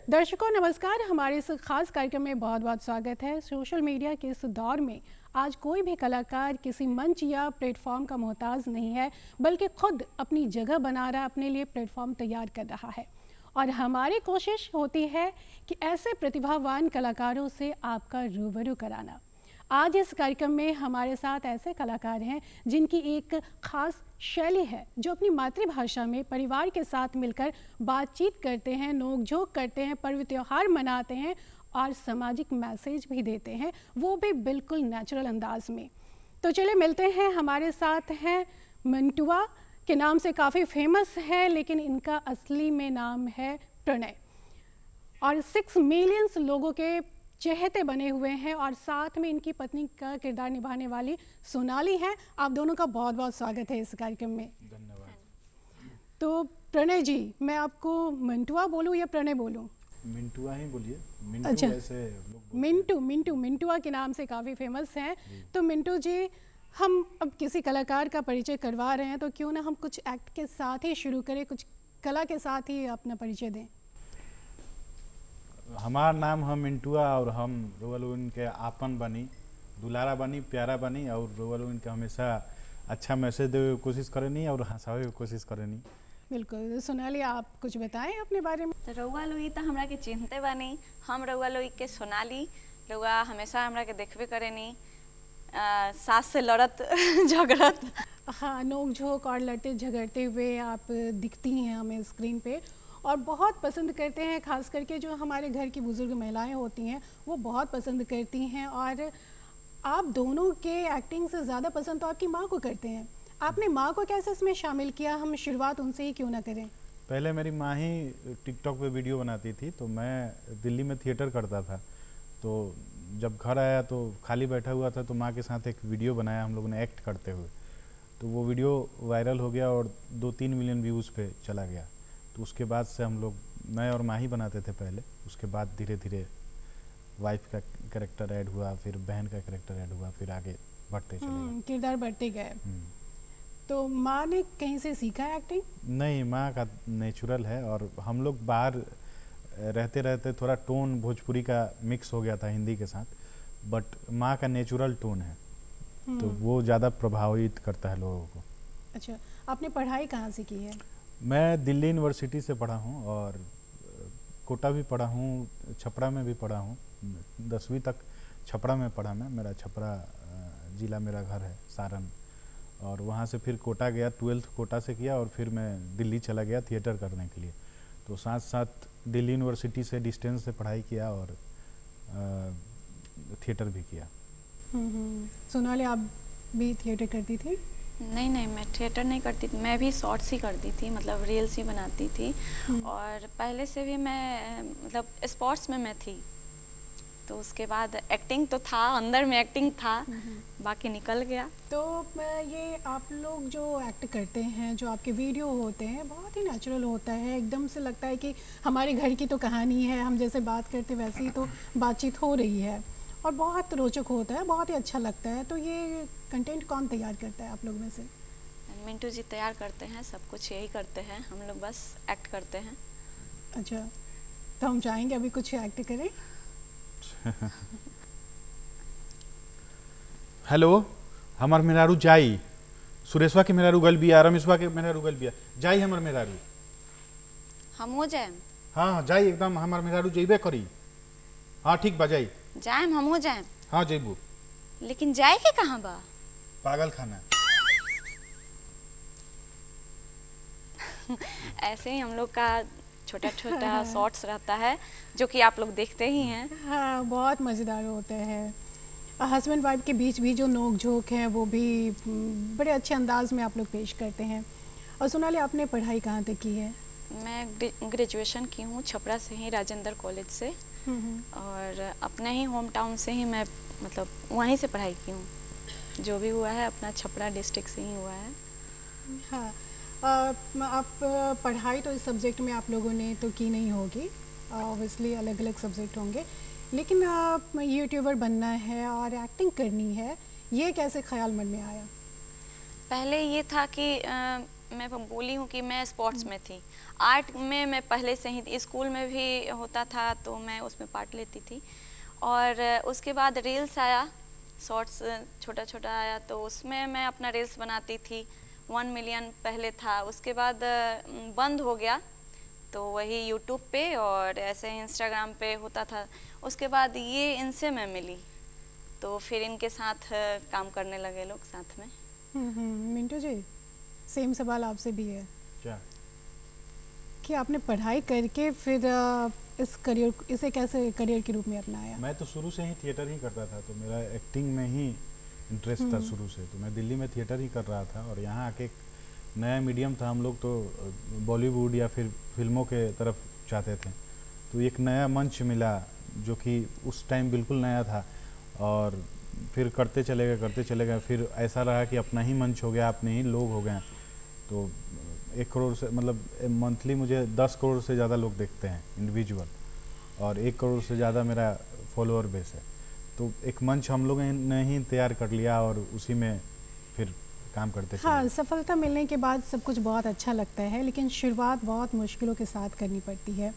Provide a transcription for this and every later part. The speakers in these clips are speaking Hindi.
दर्शकों नमस्कार, हमारे इस खास कार्यक्रम में बहुत बहुत स्वागत है। सोशल मीडिया के इस दौर में आज कोई भी कलाकार किसी मंच या प्लेटफॉर्म का मोहताज नहीं है, बल्कि खुद अपनी जगह बना रहा, अपने लिए प्लेटफॉर्म तैयार कर रहा है। और हमारी कोशिश होती है कि ऐसे प्रतिभावान कलाकारों से आपका रूबरू कराना। आज इस कार्यक्रम में हमारे साथ ऐसे कलाकार हैं जिनकी एक खास शैली है, जो अपनी मातृभाषा में परिवार के साथ मिलकर बातचीत करते हैं, नोक-झोंक करते हैं, पर्व त्योहार मनाते हैं और सामाजिक मैसेज भी देते हैं, वो भी बिल्कुल नेचुरल अंदाज में। तो चलिए मिलते हैं। हमारे साथ हैं मिंटुआ के नाम से काफ़ी फेमस है, लेकिन इनका असली में नाम है प्रणय और 6 मिलियंस लोगों के चहेते बने हुए हैं और साथ में इनकी पत्नी का किरदार निभाने वाली सोनाली हैं। आप दोनों का बहुत बहुत स्वागत है इस कार्यक्रम में। धन्यवाद। तो प्रणय जी, मैं आपको मिंटुआ बोलूं या प्रणय बोलूं? मिंटुआ ही बोलिए। मिंटू अच्छा, ऐसे लोग मिंटुआ के नाम से काफ़ी फेमस हैं। तो मिंटू जी, हम अब किसी कलाकार का परिचय करवा रहे हैं, तो क्यों ना हम कुछ एक्ट के साथ ही शुरू करें, कुछ कला के साथ ही अपना परिचय दें। हमार नाम हम मिंटुआ और हम रोवल उनके आपन बनी, दुलारा बनी, प्यारा बनी और रोवल उनके हमेशा अच्छा मैसेज देवे की कोशिश करेनी और हंसावे की कोशिश करेनी। बिल्कुल। सोनाली, आप कुछ बताएं अपने बारे में। तो रउआ लोग तो हमरा के चिन्हते बानी, हम रउआ लोग के सोनाली। रउआ हमेशा हमरा के देखबे करेनी सास से लड़त झगड़त। हाँ, नोक झोंक और लड़ते झगड़ते हुए आप दिखती हैं हमें स्क्रीन पे और बहुत पसंद करते हैं। खास करके जो हमारे घर की बुजुर्ग महिलाएं होती हैं वो बहुत पसंद करती हैं और आप दोनों के एक्टिंग से ज़्यादा पसंद तो आपकी माँ को करते हैं। आपने माँ को कैसे इसमें शामिल किया? हम शुरुआत उनसे ही क्यों ना करें। पहले मेरी माँ ही टिकटॉक पे वीडियो बनाती थी, तो मैं दिल्ली में थिएटर करता था। तो जब घर आया तो खाली बैठा हुआ था, तो माँ के साथ एक वीडियो बनाया हम लोगों ने एक्ट करते हुए। तो वो वीडियो वायरल हो गया और 2-3 मिलियन व्यूज़ पे चला गया। तो उसके बाद से हम लोग, मैं और माँ ही बनाते थे पहले। उसके बाद धीरे धीरे वाइफ का कैरेक्टर ऐड हुआ, फिर बहन का कैरेक्टर ऐड हुआ, फिर आगे बढ़ते चले गए, किरदार बढ़ते गए। तो माँ ने कहीं से सीखा एक्टिंग? नहीं, माँ का नेचुरल है और हम लोग बाहर रहते रहते थोड़ा टोन भोजपुरी का मिक्स हो गया था हिंदी के साथ, बट माँ का नेचुरल टोन है तो वो ज़्यादा प्रभावित करता है लोगों को। अच्छा, आपने पढ़ाई कहाँ से की है? मैं दिल्ली यूनिवर्सिटी से पढ़ा हूँ और कोटा भी पढ़ा हूँ, छपरा में भी पढ़ा हूँ। 10वीं तक छपरा में पढ़ा मैं। मेरा छपरा ज़िला मेरा घर है, सारण। और वहाँ से फिर कोटा गया, 12th कोटा से किया और फिर मैं दिल्ली चला गया थिएटर करने के लिए। तो साथ साथ दिल्ली यूनिवर्सिटी से डिस्टेंस से पढ़ाई किया और थिएटर भी किया। सोनाली, आप भी थिएटर करती थी? नहीं, मैं थिएटर नहीं करती थी, मैं भी शॉर्ट्स ही करती थी, मतलब रील्स ही बनाती थी। और पहले से भी मैं मतलब स्पोर्ट्स में मैं थी। तो उसके बाद एक्टिंग तो था, अंदर में एक्टिंग था, बाकी निकल गया। तो ये आप लोग जो एक्ट करते हैं, जो आपके वीडियो होते हैं, बहुत ही नेचुरल होता है। एकदम से लगता है कि हमारे घर की तो कहानी है, हम जैसे बात करते वैसे ही तो बातचीत हो रही है और बहुत रोचक होता है, बहुत ही अच्छा लगता है। तो ये कंटेंट कौन तैयार करता है आप लोग में से? मिंटू जी तैयार करते हैं, सब कुछ यही करते हैं, हम लोग बस एक्ट करते हैं। अच्छा, तो हम चाहेंगे अभी कुछ एक्ट करें। हेलो, हमार मेहरारू जाई, सुरेशवा के मेहरारू गल बिया, रमेशवा के मेहरारू गल बिया, जाई हमार मेहरारू। हम हो जाए? हाँ जाई, एकदम हमार मेहरारू जइबे करी। हाँ ठीक बा, जाई। जाएम, हम हो जाएम। हाँ जइबू। लेकिन जाए के कहाँ बा? पागल खाना। ऐसे ही हम लोग का छोटा छोटा शॉर्ट्स रहता है जो कि आप लोग देखते ही हैं। हाँ, बहुत मज़ेदार होता है। हस्बैंड वाइफ के बीच भी जो नोक झोंक है वो भी बड़े अच्छे अंदाज में आप लोग पेश करते हैं। और सोनाली, आपने पढ़ाई कहाँ तक की है? मैं ग्रेजुएशन की हूँ छपरा से ही, राजेंद्र कॉलेज से। और अपने ही होम टाउन से ही मैं मतलब वहीं से पढ़ाई की हूँ। जो भी हुआ है अपना छपरा डिस्ट्रिक्ट से ही हुआ है। हाँ, आप पढ़ाई तो इस सब्जेक्ट में आप लोगों ने तो की नहीं होगी, ऑब्वियसली अलग अलग सब्जेक्ट होंगे, लेकिन आप यूट्यूबर बनना है और एक्टिंग करनी है, ये कैसे ख्याल मन में आया? पहले ये था कि मैं बोली हूँ कि मैं स्पोर्ट्स में थी, आर्ट में मैं पहले से ही थी, स्कूल में भी होता था तो मैं उसमें पार्ट लेती थी। और उसके बाद रील्स आया, शॉर्ट्स छोटा छोटा आया तो उसमें मैं अपना रील्स बनाती थी। 1 मिलियन पहले था, उसके बाद बंद हो गया तो वही यूट्यूब पे और ऐसे इंस्टाग्राम पे होता था। उसके बाद ये इनसे मैं मिली तो फिर इनके साथ काम करने लगे लोग साथ में। मिंटू जी, सेम सवाल आपसे भी है क्या कि आपने पढ़ाई करके फिर इसे कैसे करियर के रूप में अपनाया? मैं तो शुरू से ही थिएटर ही करता था, तो मेरा एक्टिंग में ही इंटरेस्ट था शुरू से। तो मैं दिल्ली में थिएटर ही कर रहा था और यहाँ आके एक नया मीडियम था, हम लोग तो बॉलीवुड या फिर फिल्मों के तरफ चाहते थे। तो एक नया मंच मिला जो कि उस टाइम बिल्कुल नया था और फिर करते चले गए। फिर ऐसा रहा कि अपना ही मंच हो गया, अपने ही लोग हो गए। तो 1 करोड़ से मतलब मंथली मुझे 10 करोड़ से ज़्यादा लोग देखते हैं इंडिविजुअल, और 1 करोड़ से ज़्यादा मेरा फॉलोअर बेस है। तो एक मंच हम लोगों ने ही तैयार कर लिया और उसी में फिर काम करते चले। हाँ, सफलता मिलने के बाद सब कुछ बहुत अच्छा लगता है, लेकिन शुरुआत बहुत मुश्किलों के साथ करनी पड़ती है।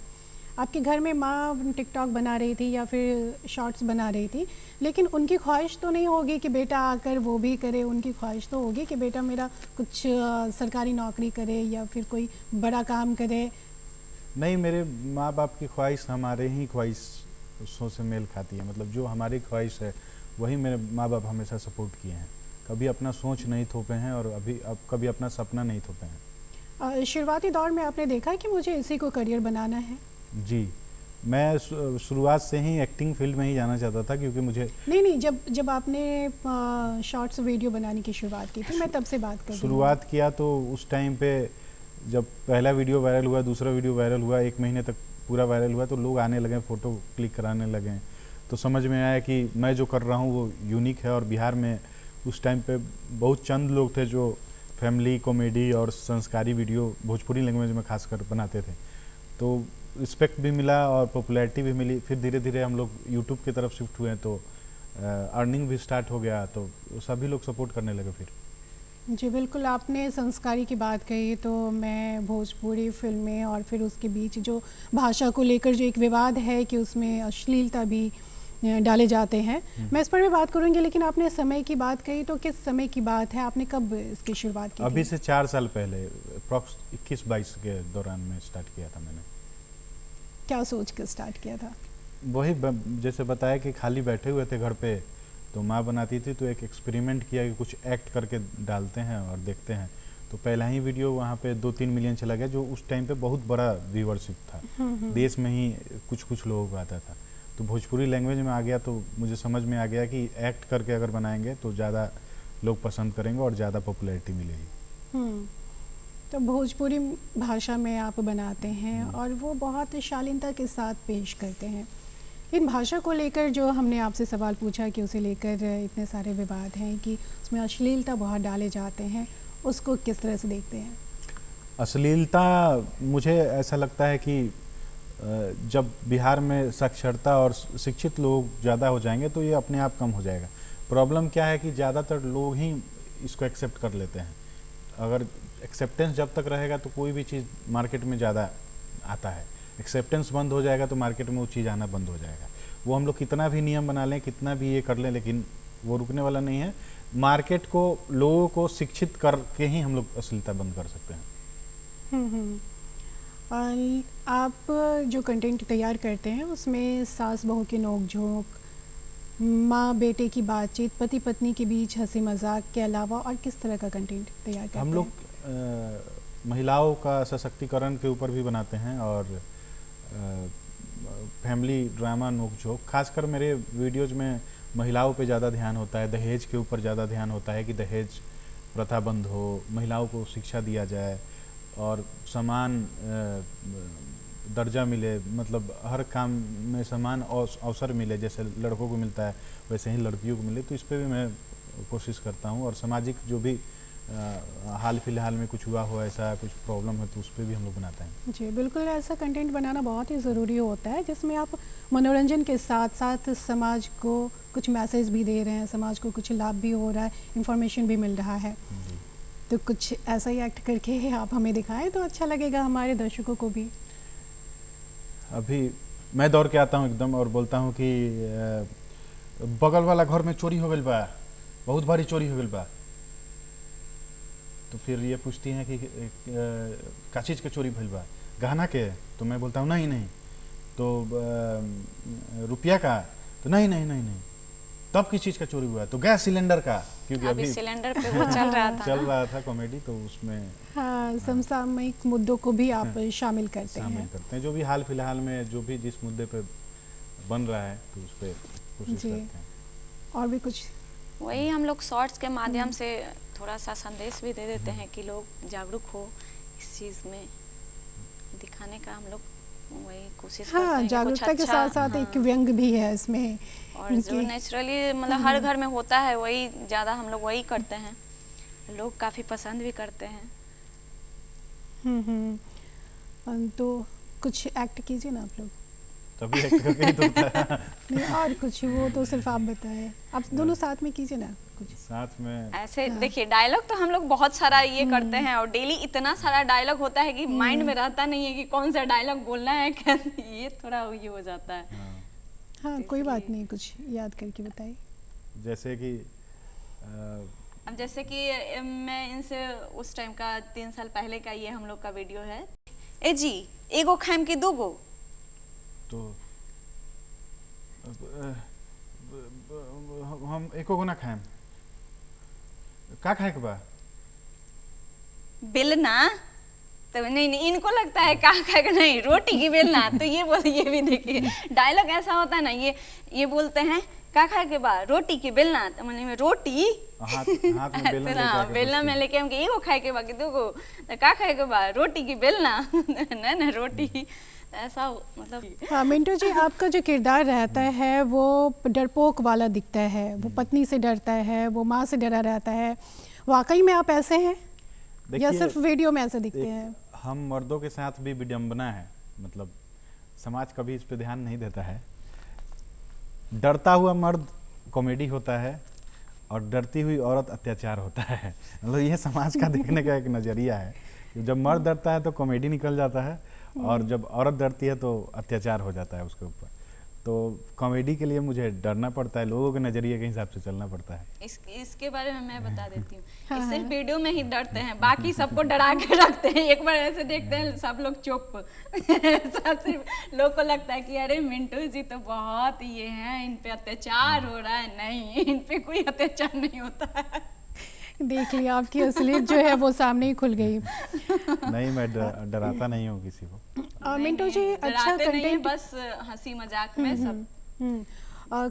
आपके घर में माँ टिकटॉक बना रही थी या फिर शॉर्ट्स बना रही थी, लेकिन उनकी ख्वाहिश तो नहीं होगी कि बेटा आकर वो भी करे, उनकी ख्वाहिश तो होगी कि बेटा मेरा कुछ सरकारी नौकरी करे या फिर कोई बड़ा काम करे। नहीं, मेरे माँ बाप की ख्वाहिश हमारे ही ख्वाहिशों से मेल खाती है। मतलब जो हमारी ख्वाहिश है वही मेरे माँ बाप हमेशा सपोर्ट किए हैं, कभी अपना सोच नहीं थोपे हैं और अब कभी अपना सपना नहीं थोपे हैं। शुरुआती दौर में आपने देखा कि मुझे इसी को करियर बनाना है? जी, मैं शुरुआत से ही एक्टिंग फील्ड में ही जाना चाहता था, क्योंकि मुझे नहीं, जब आपने शॉर्ट्स वीडियो बनाने की शुरुआत की थी, मैं तब से बात कर रही हूँ। शुरुआत किया तो उस टाइम पे जब पहला वीडियो वायरल हुआ, दूसरा वीडियो वायरल हुआ, 1 महीने तक पूरा वायरल हुआ, तो लोग आने लगे, फ़ोटो क्लिक कराने लगे। तो समझ में आया कि मैं जो कर रहा हूँ वो यूनिक है। और बिहार में उस टाइम पे बहुत चंद लोग थे जो फैमिली कॉमेडी और संस्कारी वीडियो भोजपुरी लैंग्वेज में खासकर बनाते थे। तो रिस्पेक्ट भी मिला और पॉपुलैरिटी भी मिली। फिर धीरे धीरे हम लोग यूट्यूब की तरफ शिफ्ट हुए तो अर्निंग भी स्टार्ट हो गया, तो सभी लोग सपोर्ट करने लगे फिर। जी बिल्कुल, आपने संस्कारी की बात कही तो मैं भोजपुरी फिल्में और फिर उसके बीच जो भाषा को लेकर जो एक विवाद है कि उसमें अश्लीलता भी डाले जाते हैं, मैं इस पर भी बात करूंगी, लेकिन आपने समय की बात कही तो किस समय की बात है? आपने कब इसकी शुरुआत की? अभी से 4 साल पहले, अप्रॉक्स 21-22 के दौरान में स्टार्ट किया था मैंने। क्या सोच के स्टार्ट किया था? वही जैसे बताया कि खाली बैठे हुए थे घर पे, तो माँ बनाती थी तो एक एक्सपेरिमेंट किया कि कुछ एक्ट करके डालते हैं और देखते हैं। तो पहला ही वीडियो वहाँ पे 2-3 मिलियन चला गया, जो उस टाइम पे बहुत बड़ा व्यूअरशिप था। देश में ही कुछ लोगों को आता था। तो भोजपुरी लैंग्वेज में आ गया तो मुझे समझ में आ गया कि एक्ट करके अगर बनाएंगे तो ज़्यादा लोग पसंद करेंगे और ज़्यादा पॉपुलैरिटी मिलेगी। तो भोजपुरी भाषा में आप बनाते हैं और वो बहुत शालीनता के साथ पेश करते हैं। इन भाषा को लेकर जो हमने आपसे सवाल पूछा कि उसे लेकर इतने सारे विवाद हैं कि उसमें अश्लीलता बहुत डाले जाते हैं, उसको किस तरह से देखते हैं? अश्लीलता, मुझे ऐसा लगता है कि जब बिहार में साक्षरता और शिक्षित लोग ज़्यादा हो जाएंगे तो ये अपने आप कम हो जाएगा। प्रॉब्लम क्या है कि ज़्यादातर लोग ही इसको एक्सेप्ट कर लेते हैं। अगर एक्सेप्टेंस जब तक रहेगा तो कोई भी चीज़ मार्केट में ज़्यादा आता है। एक्सेप्टेंस बंद हो जाएगा तो मार्केट में वो चीज़ आना बंद हो जाएगा। वो हम लोग कितना भी नियम बना लें, कितना भी ये कर लें, लेकिन वो रुकने वाला नहीं है। मार्केट को, लोगों को शिक्षित करके ही हम लोग अश्लीलता बंद कर सकते हैं। आप जो कंटेंट तैयार करते हैं उसमें सास बहू के नोक-झोंक, माँ बेटे की बातचीत, पति पत्नी के बीच हंसी मजाक के अलावा और किस तरह का कंटेंट तैयार करते हैं? हम लोग महिलाओं का सशक्तिकरण के ऊपर भी बनाते हैं और फैमिली ड्रामा, नोक-झोंक। खासकर मेरे वीडियोज़ में महिलाओं पे ज़्यादा ध्यान होता है, दहेज के ऊपर ज़्यादा ध्यान होता है कि दहेज प्रथा बंद हो, महिलाओं को शिक्षा दिया जाए, और समान दर्जा मिले, मतलब हर काम में समान अवसर मिले, जैसे लड़कों को मिलता है वैसे ही लड़कियों को मिले। तो इस पर भी मैं कोशिश करता हूँ। और सामाजिक जो भी हाल फिलहाल में कुछ हुआ हो, ऐसा कुछ प्रॉब्लम है, तो उस पर भी हम लोग बनाते हैं। जी बिल्कुल, ऐसा कंटेंट बनाना बहुत ही ज़रूरी होता है जिसमें आप मनोरंजन के साथ साथ समाज को कुछ मैसेज भी दे रहे हैं, समाज को कुछ लाभ भी हो रहा है, इंफॉर्मेशन भी मिल रहा है। तो कुछ ऐसा ही एक्ट करके आप हमें दिखाएं तो अच्छा लगेगा हमारे दर्शकों को भी। अभी मैं दौड़ के आता हूँ एकदम और बोलता हूँ कि बगल वाला घर में चोरी हो गई बा, बहुत भारी चोरी हो गई बा। तो फिर ये पूछती हैं कि का चीज़ के चोरी भइल बा, गहना के? तो मैं बोलता हूँ नहीं नहीं। तो रुपया का? तो नहीं नहीं नहीं नहीं। तब किस चीज़ का चोरी हुआ? तो गैस सिलेंडर का, क्योंकि अभी सिलेंडर पे वो चल रहा था कॉमेडी, तो उसमें हाँ समसामयिक मुद्दों को भी आप शामिल करते हैं। जो भी हाल फिलहाल में जो भी जिस मुद्दे पे बन रहा है तो उस पर कोशिश करते हैं। और भी कुछ वही हम लोग शॉर्ट्स के माध्यम से थोड़ा सा संदेश भी दे देते हैं कि लोग जागरूक हो इस चीज़ में, दिखाने का हम लोग वही कोशिश करते हैं। जागरूकता के साथ साथ एक व्यंग भी है इसमें, और जो नेचुरली मतलब हर घर में होता है वही ज़्यादा हम लोग वही करते हैं, लोग काफ़ी पसंद भी करते हैं। तो कुछ एक्ट कीजिए ना आप लोग। तभी एक्ट करके ही तो होता है। नहीं और कुछ, वो तो सिर्फ आप बताएं, आप दोनों साथ में कीजिए ना कुछ साथ में। ऐसे देखिए डायलॉग तो हम लोग बहुत सारा ये करते हैं और डेली इतना सारा डायलॉग होता है कि माइंड में रहता नहीं है कि कौन सा डायलॉग बोलना है, ये थोड़ा ये हो जाता है। हाँ कोई बात नहीं, कुछ याद करके बताइए। जैसे कि अब जैसे कि मैं इनसे उस टाइम का 3 साल पहले का ये हम लोग का वीडियो है। ए जी एगो खाएम की दूगो? तो हम एको गो ना खाएम, का खाए के बा? बेलना? तो नहीं इनको लगता है का खाएगा, नहीं रोटी की बेलना। तो ये भी देखिए डायलॉग ऐसा होता है ना, ये बोलते हैं का खाए के बा? रोटी की बेलना। तो मतलब रोटी हाथ में बेलना में लेके हम एगो खाए के बा कि दूगो? तो का खाए के बा? रोटी की बेलना। ना रोटी, ऐसा मतलब। हाँ मिंटू जी, आपका जो किरदार रहता है वो डरपोक वाला दिखता है, वो पत्नी से डरता है, वो माँ से डरा रहता है। वाकई में आप ऐसे हैं या सिर्फ वीडियो में ऐसे दिखते हैं? हम मर्दों के साथ भी विडंबना है, मतलब समाज कभी इस पे ध्यान नहीं देता है। डरता हुआ मर्द कॉमेडी होता है और डरती हुई औरत अत्याचार होता है। मतलब ये समाज का देखने का एक नज़रिया है। जब मर्द डरता है तो कॉमेडी निकल जाता है और जब औरत डरती है तो अत्याचार हो जाता है उसके ऊपर। तो कॉमेडी के लिए मुझे डरना पड़ता है, लोगों के नज़रिए के हिसाब से चलना पड़ता है। इसके बारे में मैं बता देती हूँ। सिर्फ वीडियो में ही डरते हैं, बाकी सबको डरा के रखते हैं। एक बार ऐसे देखते हैं सब लोग चुप। सिर्फ लोग को लगता है कि अरे मिंटू जी तो बहुत ये हैं, इन पे अत्याचार हो रहा है। नहीं, इन पे कोई अत्याचार नहीं होता है। देख लिया, आपकी असलियत जो है वो सामने ही खुल गई। नहीं मैं डराता नहीं हूँ किसी को। मिंटू जी अच्छा कंटेंट, बस हंसी मजाक में सब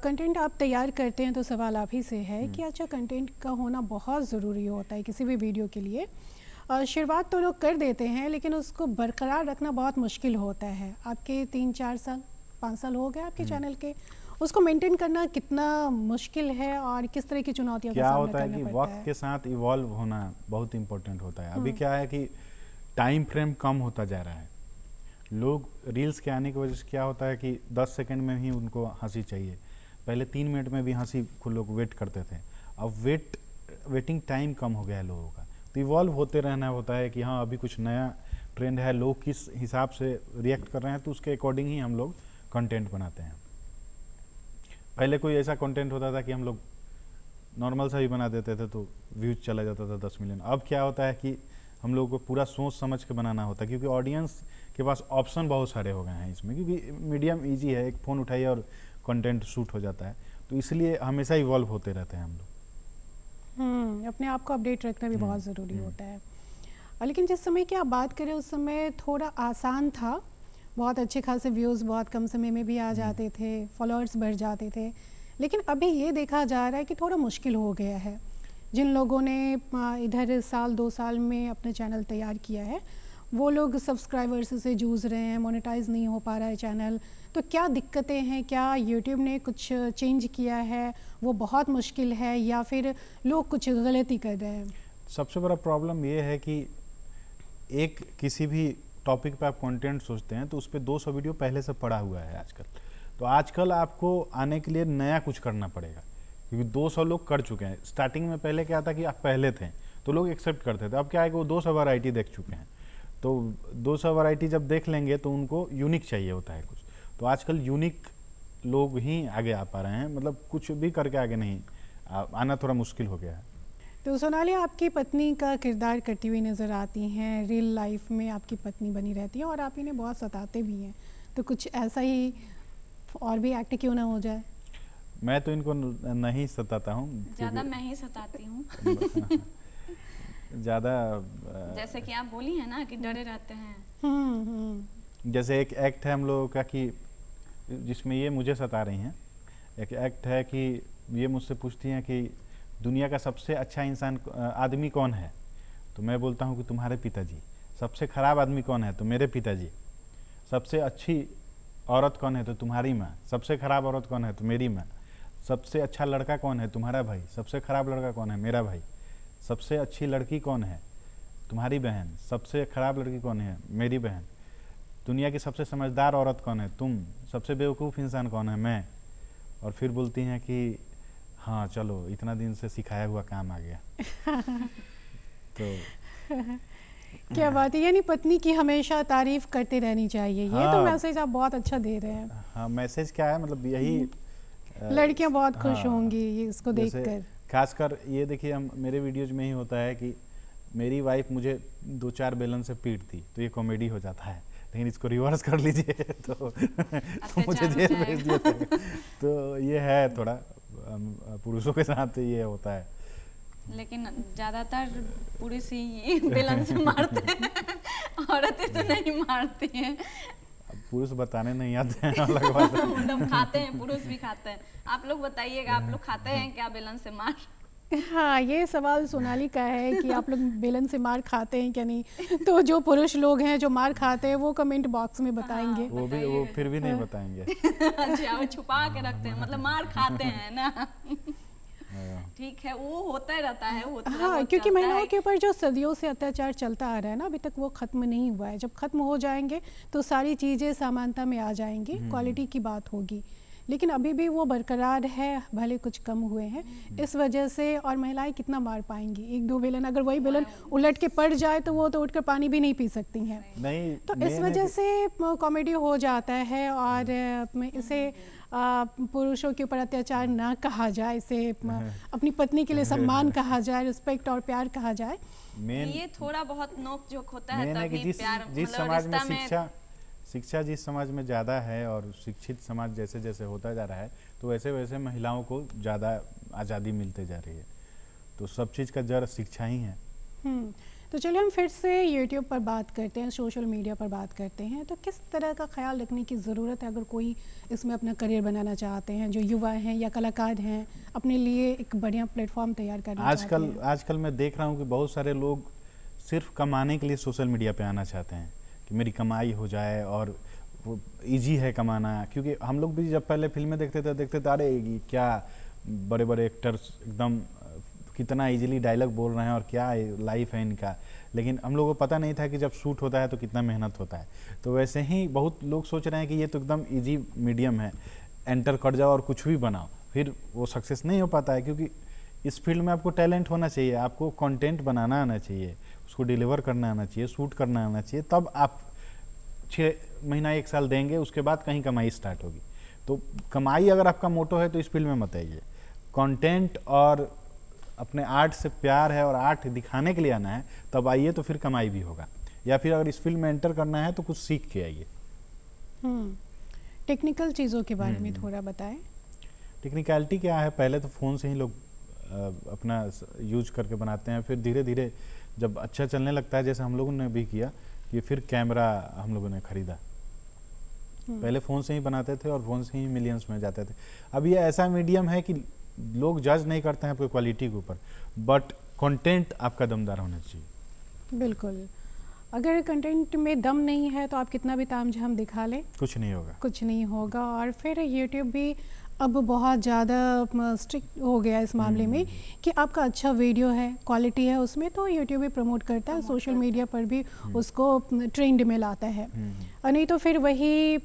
कंटेंट आप तैयार करते हैं तो सवाल आप ही से है कि अच्छा कंटेंट का होना बहुत ज़रूरी होता है किसी भी वीडियो के लिए। शुरुआत तो लोग कर देते हैं लेकिन उसको बरकरार रखना बहुत मुश्किल होता है। आपके 3-4 साल 5 साल हो गए आपके चैनल के, उसको मेंटेन करना कितना मुश्किल है और किस तरह की चुनौतियों का सामना करना पड़ता है? क्या होता है कि वक्त के साथ इवॉल्व होना बहुत इम्पोर्टेंट होता है। अभी क्या है कि टाइम फ्रेम कम होता जा रहा है। लोग रील्स के आने की वजह से क्या होता है कि 10 सेकंड में ही उनको हंसी चाहिए। पहले 3 मिनट में भी हंसी को लोग वेट करते थे, अब वेटिंग टाइम कम हो गया है लोगों का। तो इवॉल्व होते रहना होता है कि हाँ अभी कुछ नया ट्रेंड है, लोग किस हिसाब से रिएक्ट कर रहे हैं तो उसके अकॉर्डिंग ही हम लोग कंटेंट बनाते हैं। पहले कोई ऐसा कंटेंट होता था कि हम लोग नॉर्मल सा ही बना देते थे तो व्यूज चला जाता था 10 मिलियन। अब क्या होता है कि हम लोगों को पूरा सोच समझ के बनाना होता है, क्योंकि ऑडियंस के पास ऑप्शन बहुत सारे हो गए हैं इसमें, क्योंकि मीडियम इजी है, एक फ़ोन उठाइए और कंटेंट शूट हो जाता है। तो इसलिए हमेशा इवॉल्व होते रहते हैं हम लोग। अपने आप को अपडेट रखना भी बहुत ज़रूरी होता है। लेकिन जिस समय की आप बात करें उस समय थोड़ा आसान था, बहुत अच्छे खासे व्यूज़ बहुत कम समय में भी आ जाते थे, फॉलोअर्स बढ़ जाते थे। लेकिन अभी ये देखा जा रहा है कि थोड़ा मुश्किल हो गया है। जिन लोगों ने इधर साल 2 साल में अपना चैनल तैयार किया है वो लोग सब्सक्राइबर्स से जूझ रहे हैं, मोनेटाइज नहीं हो पा रहा है चैनल, तो क्या दिक्कतें हैं? क्या यूट्यूब ने कुछ चेंज किया है, वो बहुत मुश्किल है, या फिर लोग कुछ गलती कर रहे हैं? सबसे बड़ा प्रॉब्लम ये है कि एक किसी भी टॉपिक पे आप कंटेंट सोचते हैं तो उस पर 200 वीडियो पहले से पड़ा हुआ है आजकल। तो आजकल आपको आने के लिए नया कुछ करना पड़ेगा, क्योंकि 200 लोग कर चुके हैं। स्टार्टिंग में पहले क्या था कि आप पहले थे तो लोग एक्सेप्ट करते थे, अब क्या है कि वो 200 वैरायटी देख चुके हैं। तो 200 वैरायटी जब देख लेंगे तो उनको यूनिक चाहिए होता है कुछ। तो आजकल यूनिक लोग ही आगे आ पा रहे हैं, मतलब कुछ भी करके आगे नहीं आना थोड़ा मुश्किल हो गया है। तो सोनाली, आपकी पत्नी का किरदार करती हुई नज़र आती हैं, रियल लाइफ में आपकी पत्नी बनी रहती है और आप इन्हें बहुत सताते भी हैं, तो कुछ ऐसा ही और भी एक्ट क्यों ना हो जाए? मैं तो इनको नहीं सताता हूँ, ज़्यादा मैं ही सताती हूँ। ज़्यादा जैसे कि आप बोली हैं ना कि डरे रहते हैं। जैसे एक एक्ट है हम लोगों का कि जिसमें ये मुझे सता रही हैं। एक एक्ट है कि ये मुझसे पूछती हैं कि दुनिया का सबसे अच्छा इंसान आदमी कौन है, तो मैं बोलता हूँ कि तुम्हारे पिताजी। सबसे खराब आदमी कौन है, तो मेरे पिताजी। सबसे अच्छी औरत कौन है, तो तुम्हारी माँ। सबसे खराब औरत कौन है, तो मेरी माँ। सबसे अच्छा लड़का कौन है, तुम्हारा भाई। सबसे खराब लड़का कौन है, मेरा भाई। सबसे अच्छी लड़की कौन है, तुम्हारी बहन। सबसे खराब लड़की कौन है, मेरी बहन। दुनिया की सबसे समझदार औरत कौन है, तुम। सबसे बेवकूफ़ इंसान कौन है, मैं। और फिर बोलती हैं कि हाँ चलो, इतना दिन से सिखाया हुआ काम आ गया। तो क्या बात है, यानी पत्नी की हमेशा तारीफ करते रहनी चाहिए। ये तो मैसेज आप बहुत अच्छा दे रहे हैं। हाँ, मैसेज क्या है, मतलब यही लड़कियां बहुत खुश होंगी ये इसको देखकर। खासकर ये देखिए, हम मेरे वीडियोज में ही होता है कि मेरी वाइफ मुझे 2-4 बेलन से पीटती, तो ये कॉमेडी हो जाता है। लेकिन इसको रिवर्स कर लीजिए तो मुझे जेल भेज दिया। तो ये है थोड़ा पुरुषों के साथ ये होता है, लेकिन ज्यादातर पुरुष ही बेलन से मारते हैं, औरतें तो नहीं मारती हैं। पुरुष बताने नहीं आते हैं, अलग बात है। मतलब खाते हैं, पुरुष भी खाते हैं। आप लोग बताइएगा, आप लोग खाते हैं क्या बेलन से मार? हाँ, ये सवाल सोनाली का है कि आप लोग बेलन से मार खाते हैं क्या नहीं। तो जो पुरुष लोग हैं जो मार खाते हैं वो कमेंट बॉक्स में बताएंगे। हाँ, वो फिर भी नहीं बताएंगे। अच्छा, वो छुपा के रखते हैं, मतलब मार खाते हैं ना। ठीक है, वो होता ही रहता है। वो हाँ, क्योंकि महिलाओं के ऊपर जो सदियों से अत्याचार चलता आ रहा है ना, अभी तक वो खत्म नहीं हुआ है। जब खत्म हो जाएंगे तो सारी चीज़ें समानता में आ जाएंगी, क्वालिटी की बात होगी। लेकिन अभी भी वो बरकरार है, भले कुछ कम हुए हैं इस वजह से। और महिलाएं कितना मार पाएंगी? 1-2 बेलन, अगर वही बेलन उलट के पड़ जाए तो वो तो उठकर पानी भी नहीं पी सकती हैं। नहीं, तो इस वजह से कॉमेडी हो जाता है। और इसे पुरुषों के ऊपर अत्याचार ना कहा जाए, इसे अपनी पत्नी के लिए सम्मान कहा जाए, रिस्पेक्ट और प्यार कहा जाए। ये थोड़ा बहुत नोक झोंक होता है, तभी प्यार। जिस समाज में शिक्षा जिस समाज में ज़्यादा है और शिक्षित समाज जैसे जैसे होता जा रहा है, तो वैसे वैसे महिलाओं को ज़्यादा आज़ादी मिलते जा रही है। तो सब चीज़ का जड़ शिक्षा ही है। तो चलिए हम फिर से यूट्यूब पर बात करते हैं, सोशल मीडिया पर बात करते हैं। तो किस तरह का ख्याल रखने की ज़रूरत है अगर कोई इसमें अपना करियर बनाना चाहते हैं, जो युवा हैं या कलाकार हैं, अपने लिए एक बढ़िया प्लेटफॉर्म तैयार करना चाहते हैं? आजकल मैं देख रहा हूँ कि बहुत सारे लोग सिर्फ कमाने के लिए सोशल मीडिया पे आना चाहते हैं कि मेरी कमाई हो जाए, और वो ईजी है कमाना। क्योंकि हम लोग भी जब पहले फिल्में देखते थे अरे क्या बड़े बड़े एक्टर्स एकदम कितना इजीली डायलॉग बोल रहे हैं और क्या लाइफ है इनका। लेकिन हम लोगों को पता नहीं था कि जब शूट होता है तो कितना मेहनत होता है। तो वैसे ही बहुत लोग सोच रहे हैं कि ये तो एकदम इजी मीडियम है, एंटर कर जाओ और कुछ भी बनाओ। फिर वो सक्सेस नहीं हो पाता है, क्योंकि इस फील्ड में आपको टैलेंट होना चाहिए, आपको कंटेंट बनाना आना चाहिए, उसको डिलीवर करना आना चाहिए, शूट करना आना चाहिए। तब आप 6 महीना 1 साल देंगे, उसके बाद कहीं कमाई स्टार्ट होगी। तो कमाई अगर आपका मोटो है तो इस फील्ड में मत आइए। कंटेंट और अपने आर्ट से प्यार है और आर्ट दिखाने के लिए आना है, तब आइए, तो फिर कमाई भी होगा। या फिर अगर इस फील्ड में एंटर करना है तो कुछ सीख के आइए। टेक्निकल चीज़ों के बारे में थोड़ा बताएं। टेक्निकलिटी क्या है? पहले तो फ़ोन से ही लोग अपना यूज करके बनाते हैं, फिर धीरे धीरे जब अच्छा चलने लगता है, जैसे हम लोगों ने भी किया कि फिर कैमरा हम लोगों ने खरीदा। पहले फ़ोन से ही बनाते थे और फ़ोन से ही मिलियंस में जाते थे। अब ये ऐसा मीडियम है कि लोग जज नहीं करते हैं आपकी क्वालिटी के ऊपर, बट कंटेंट आपका दमदार होना चाहिए। बिल्कुल। अगर कंटेंट में दम नहीं है तो आप कितना भी तामझाम दिखा लें, कुछ नहीं होगा, कुछ नहीं होगा। और फिर यूट्यूब भी अब बहुत ज़्यादा स्ट्रिक्ट हो गया इस मामले में कि आपका अच्छा वीडियो है, क्वालिटी है उसमें, तो यूट्यूब भी प्रमोट करता है, सोशल मीडिया पर भी उसको ट्रेंड में लाता है। और नहीं तो फिर वही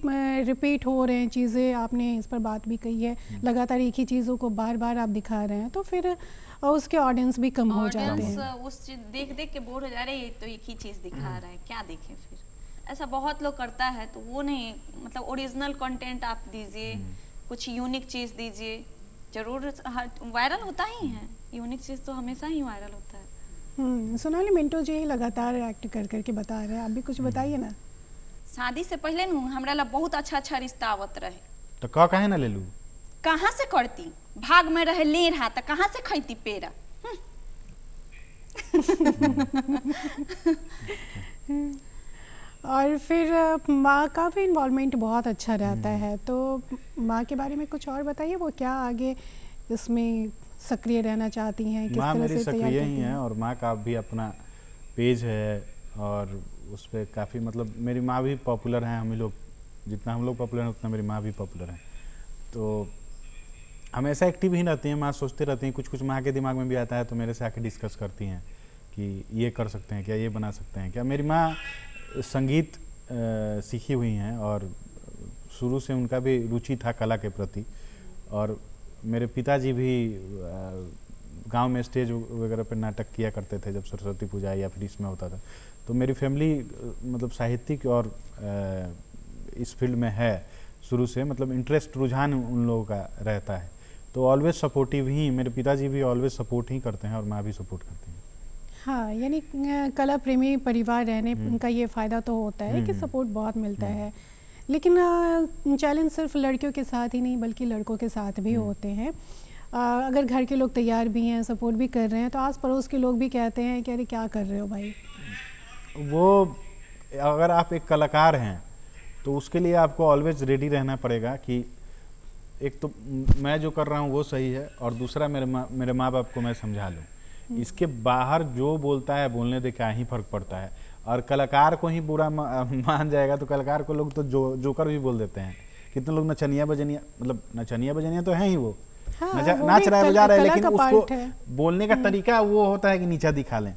रिपीट हो रहे हैं चीज़ें, आपने इस पर बात भी कही है, लगातार एक ही चीज़ों को बार बार आप दिखा रहे हैं तो फिर उसके ऑडियंस भी कम हो जाते हैं। उस चीज देख देख के बोर हो जा रहे हैं, तो एक ही चीज़ दिखा रहा है, क्या देखें फिर। ऐसा बहुत लोग करता है, तो वो नहीं, मतलब ओरिजिनल कंटेंट आप दीजिए, कुछ यूनिक चीज़ दीजिए। जरूर वायरल होता ही है, यूनिक चीज़ तो हमेशा ही वायरल होता है। सोनाली मिंटो जी लगातार एक्ट कर करके बता रहे हैं, आप भी कुछ बताइए ना। शादी से पहले न हमरा ला बहुत अच्छा अच्छा रिश्ता आवत रहे, तो का काहे ना ले लू, कहाँ से करती, भाग में रहे लेढ़ा तो कहाँ से खैती पेड़ा। और फिर माँ का भी इन्वॉल्वमेंट बहुत अच्छा रहता है, तो माँ के बारे में कुछ और बताइए, वो क्या आगे इसमें सक्रिय रहना चाहती हैं, किस माँ तरह मेरी से तैयार सक्रिय करती ही हैं। और माँ का भी अपना पेज है और उस पर काफ़ी, मतलब मेरी माँ भी पॉपुलर हैं, हम लोग जितना हम लोग पॉपुलर हैं उतना मेरी माँ भी पॉपुलर हैं। तो हमेशा एक्टिव ही रहती हैं, माँ सोचते रहती हैं, कुछ कुछ माँ के दिमाग में भी आता है तो मेरे से आके डिस्कस करती हैं कि ये कर सकते हैं क्या, ये बना सकते हैं क्या। मेरी माँ संगीत सीखी हुई हैं और शुरू से उनका भी रुचि था कला के प्रति। और मेरे पिताजी भी गांव में स्टेज वगैरह पर नाटक किया करते थे जब सरस्वती पूजा या फिर इसमें होता था। तो मेरी फैमिली मतलब साहित्यिक और इस फील्ड में है शुरू से, मतलब इंटरेस्ट रुझान उन लोगों का रहता है। तो ऑलवेज सपोर्टिव ही, मेरे पिताजी भी ऑलवेज सपोर्ट ही करते हैं और माँ भी सपोर्ट करती हैं। हाँ, यानी कला प्रेमी परिवार रहने का ये फ़ायदा तो होता है कि सपोर्ट बहुत मिलता है। लेकिन चैलेंज सिर्फ लड़कियों के साथ ही नहीं बल्कि लड़कों के साथ भी होते हैं। अगर घर के लोग तैयार भी हैं, सपोर्ट भी कर रहे हैं, तो आस पड़ोस के लोग भी कहते हैं कि अरे क्या कर रहे हो भाई। वो अगर आप एक कलाकार हैं तो उसके लिए आपको ऑलवेज रेडी रहना पड़ेगा कि एक तो मैं जो कर रहा हूँ वो सही है और दूसरा मेरे माँ बाप को मैं समझा लूँ। इसके बाहर जो बोलता है बोलने दे, क्या ही फर्क पड़ता है। और कलाकार को ही बुरा मान जाएगा तो कलाकार को लोग तो जोकर भी बोल देते हैं। कितने लोग नचनिया बजनिया, मतलब नचनिया बजनिया तो है ही वो, हाँ, नाच रहा है बजा रहा है, लेकिन उसको बोलने का तरीका वो होता है कि नीचा दिखा लें।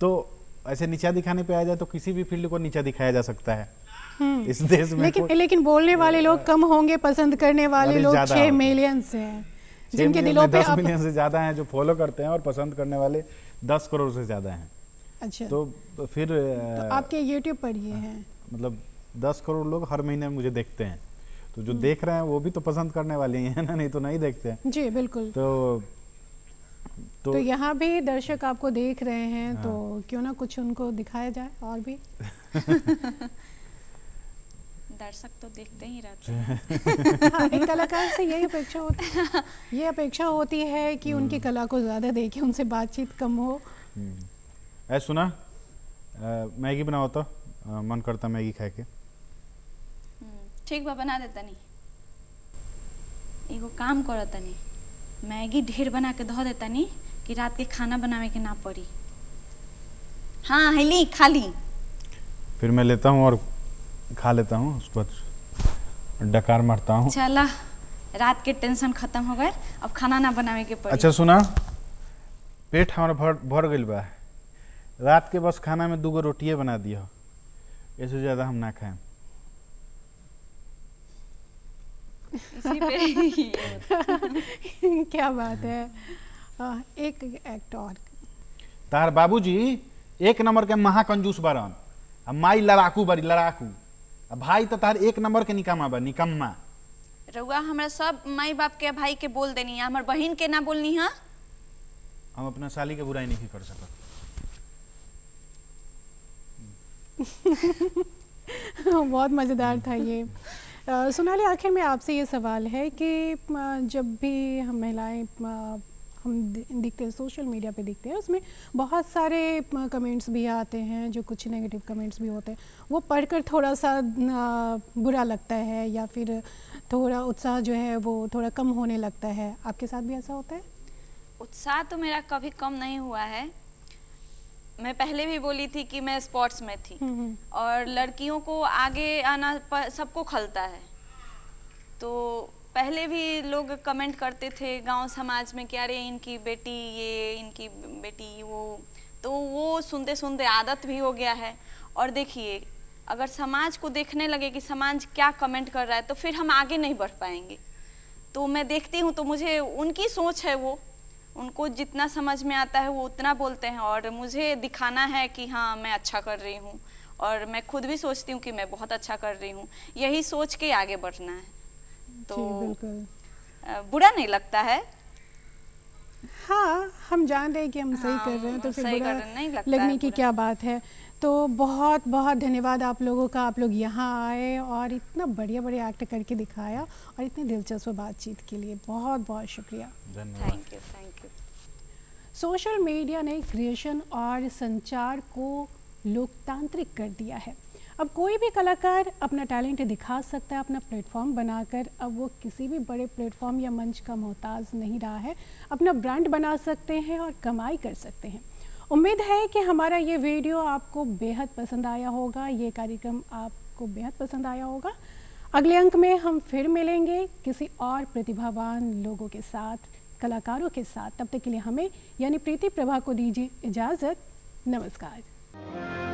तो ऐसे नीचा दिखाने पे आ जाए तो किसी भी फील्ड को नीचा दिखाया जा सकता है इस देश में। लेकिन बोलने वाले लोग कम होंगे, पसंद करने वाले लोग 6 मिलियन से हैं, जिनके दिलों पे 10 मिलियन से ज्यादा हैं जो फॉलो करते हैं और पसंद करने वाले 10 करोड़ से ज्यादा हैं। अच्छा, तो फिर तो आपके यूट्यूब पर ये हैं, मतलब 10 करोड़ लोग हर महीने मुझे देखते हैं, तो जो देख रहे हैं वो भी तो पसंद करने वाले ही हैं ना, नहीं तो नहीं देखते हैं। जी बिल्कुल। तो यहाँ भी दर्शक आपको देख रहे हैं, हाँ। तो क्यों ना कुछ उनको दिखाया जाए और भी। दर्शक तो देखते ही रहते हैं। हाँ, एक कलाकार से यही अपेक्षा होती है, ये अपेक्षा होती है कि उनकी कला को ज़्यादा देखें, उनसे बातचीत कम हो। ऐसा सुना मैगी बनाओ तो मन करता मैगी खाए के। ठीक बा, बना देता नहीं, एगो काम करता नहीं, मैगी ढेर बना के धो देता नहीं कि रात के खाना बनावे के ना पड़ी। हाँ हेली खा ली, फिर मैं लेता हूँ और खा लेता हूँ, उसको डकार मारता हूँ। चला, रात के टेंशन खत्म हो गए, अब खाना ना बनावे के पड़ी। अच्छा सुना, पेट हमारा भर गइल बा, रात के बस खाना में 2 रोटियां बना दिया, इससे ज्यादा हम ना खाएं। इसी पे क्या बात है। एक एक्ट और, तार बाबूजी 1 नंबर के महाकंजूस बारन, माई लड़ाकू बड़ी लड़ाकू, भाई तो तार 1 नंबर के निकम्मा बा, निकम्मा। रउआ हमरा सब माई बाप के भाई के बोल देनी है, हमर बहन के ना बोलनी है। हम अपना साली के बुराई नहीं कर सकते। बहुत मज़ेदार था ये। सोनाली, आखिर में आपसे ये सवाल है कि जब भी हम महिलाएं हम दिखते हैं, सोशल मीडिया पे दिखते हैं, उसमें बहुत सारे कमेंट्स भी आते हैं, जो कुछ नेगेटिव कमेंट्स भी होते हैं, वो पढ़कर थोड़ा सा बुरा लगता है या फिर थोड़ा उत्साह जो है वो थोड़ा कम होने लगता है। आपके साथ भी ऐसा होता है? उत्साह तो मेरा कभी कम नहीं हुआ है। मैं पहले भी बोली थी कि मैं स्पोर्ट्स में थी और लड़कियों को आगे आना सबको खलता है। तो पहले भी लोग कमेंट करते थे गांव समाज में कि अरे इनकी बेटी ये, इनकी बेटी वो, तो वो सुनते सुनते आदत भी हो गया है। और देखिए अगर समाज को देखने लगे कि समाज क्या कमेंट कर रहा है तो फिर हम आगे नहीं बढ़ पाएंगे। तो मैं देखती हूँ तो मुझे उनकी सोच है, वो उनको जितना समझ में आता है वो उतना बोलते हैं और मुझे दिखाना है कि हाँ मैं अच्छा कर रही हूँ और मैं खुद भी सोचती हूँ कि मैं बहुत अच्छा कर रही हूँ, यही सोच के आगे बढ़ना है। तो बुरा नहीं लगता है। हाँ, हम जान रहे हैं कि हम सही कर रहे हैं तो फिर बुरा लगने की क्या बात है। तो बहुत बहुत धन्यवाद आप लोगों का, आप लोग यहाँ आए और इतना बढ़िया बढ़िया एक्ट करके दिखाया और इतनी दिलचस्प बातचीत के लिए बहुत बहुत शुक्रिया। Thank you. सोशल मीडिया ने क्रिएशन और संचार को लोकतांत्रिक कर दिया है। अब कोई भी कलाकार अपना टैलेंट दिखा सकता है अपना प्लेटफॉर्म बनाकर। अब वो किसी भी बड़े प्लेटफॉर्म या मंच का मोहताज नहीं रहा है, अपना ब्रांड बना सकते हैं और कमाई कर सकते हैं। उम्मीद है कि हमारा ये वीडियो आपको बेहद पसंद आया होगा, ये कार्यक्रम आपको बेहद पसंद आया होगा। अगले अंक में हम फिर मिलेंगे किसी और प्रतिभावान लोगों के साथ, कलाकारों के साथ। तब तक के लिए हमें यानी प्रीति प्रभा को दीजिए इजाज़त। नमस्कार।